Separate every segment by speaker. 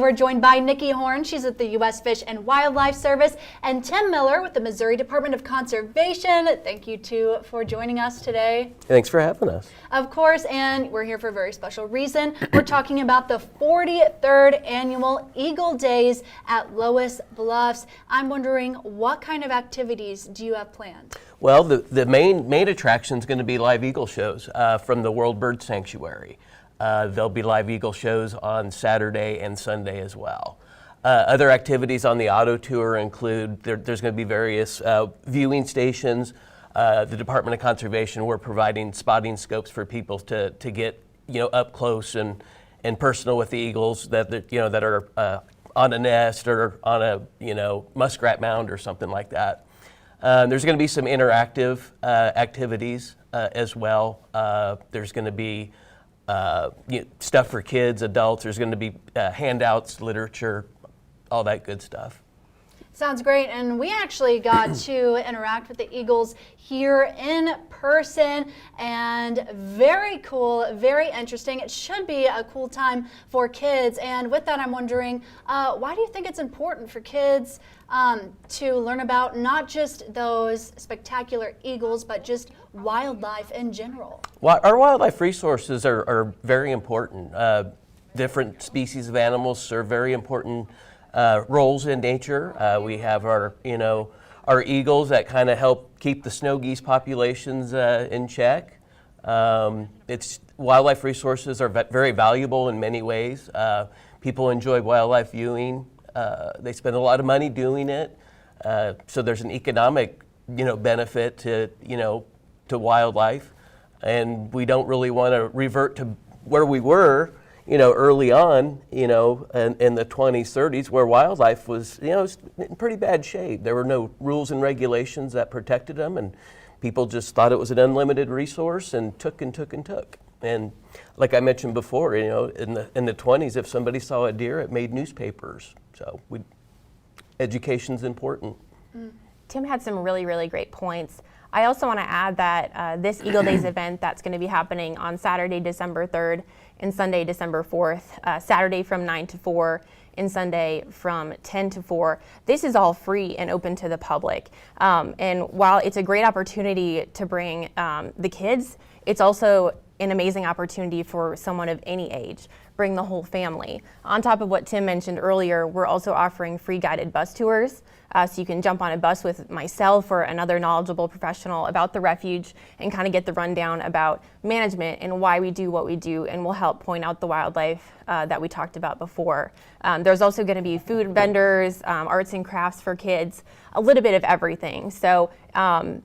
Speaker 1: We're joined by Nikki Horn. She's with the U.S. Fish and Wildlife Service, and Tim Miller with the Missouri Department of Conservation. Thank you two for joining us today.
Speaker 2: Thanks for having us.
Speaker 1: Of course, and we're here for a very special reason. We're talking about the 43rd annual Eagle Days at Loess Bluffs. I'm wondering, what kind of activities do you have planned?
Speaker 2: Well, the main attraction is going to be live eagle shows from the World Bird Sanctuary. There'll be live eagle shows on Saturday and Sunday as well. Other activities on the auto tour include, there's going to be various viewing stations. The Department of Conservation, we're providing spotting scopes for people to get up close and personal with the eagles that are on a nest or on a muskrat mound or something like that. There's going to be some interactive activities as well. There's going to be stuff for kids, adults. There's going to be handouts, literature, all that good stuff.
Speaker 1: Sounds great, and we actually got to interact with the eagles here in person, and very cool, very interesting. It should be a cool time for kids, and with that I'm wondering, why do you think it's important for kids to learn about not just those spectacular eagles, but just wildlife in general?
Speaker 2: Well, our wildlife resources are very important. Different species of animals serve very important roles in nature. We have our eagles that kind of help keep the snow geese populations in check. Wildlife resources are very valuable in many ways. People enjoy wildlife viewing. They spend a lot of money doing it. So there's an economic benefit to wildlife, and we don't really want to revert to where we were early on, in the 20s, 30s, where wildlife was, in pretty bad shape. There were no rules and regulations that protected them, and people just thought it was an unlimited resource and took and took and took. And like I mentioned before, in the 20s, if somebody saw a deer, it made newspapers. So education's important.
Speaker 3: Tim had some really, really great points. I also want to add that this Eagle Days event that's going to be happening on Saturday, December 3rd and Sunday, December 4th, Saturday from 9 to 4 and Sunday from 10 to 4. This is all free and open to the public. And while it's a great opportunity to bring the kids, it's also an amazing opportunity for someone of any age. Bring the whole family. On top of what Tim mentioned earlier, we're also offering free guided bus tours. So you can jump on a bus with myself or another knowledgeable professional about the refuge and kind of get the rundown about management and why we do what we do, and we'll help point out the wildlife that we talked about before. There's also going to be food vendors, arts and crafts for kids, a little bit of everything. So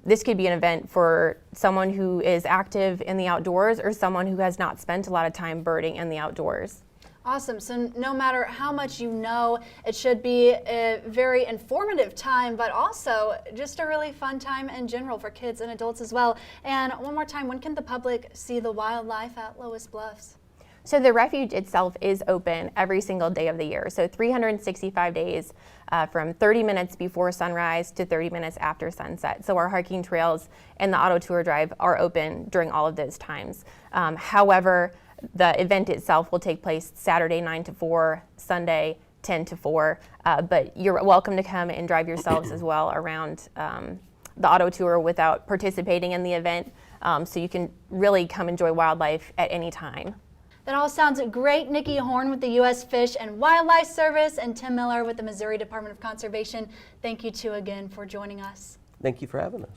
Speaker 3: this could be an event for someone who is active in the outdoors or someone who has not spent a lot of time birding in the outdoors.
Speaker 1: Awesome. So no matter how much you know, it should be a very informative time, but also just a really fun time in general for kids and adults as well. And one more time, when can the public see the wildlife at Loess Bluffs?
Speaker 3: So the refuge itself is open every single day of the year. So 365 days from 30 minutes before sunrise to 30 minutes after sunset. So our hiking trails and the auto tour drive are open during all of those times. However, the event itself will take place Saturday 9 to 4, Sunday 10 to 4, but you're welcome to come and drive yourselves as well around the auto tour without participating in the event, so you can really come enjoy wildlife at any time.
Speaker 1: That all sounds great. Nikki Horn with the U.S. Fish and Wildlife Service and Tim Miller with the Missouri Department of Conservation. Thank you two again for joining us.
Speaker 2: Thank you for having us.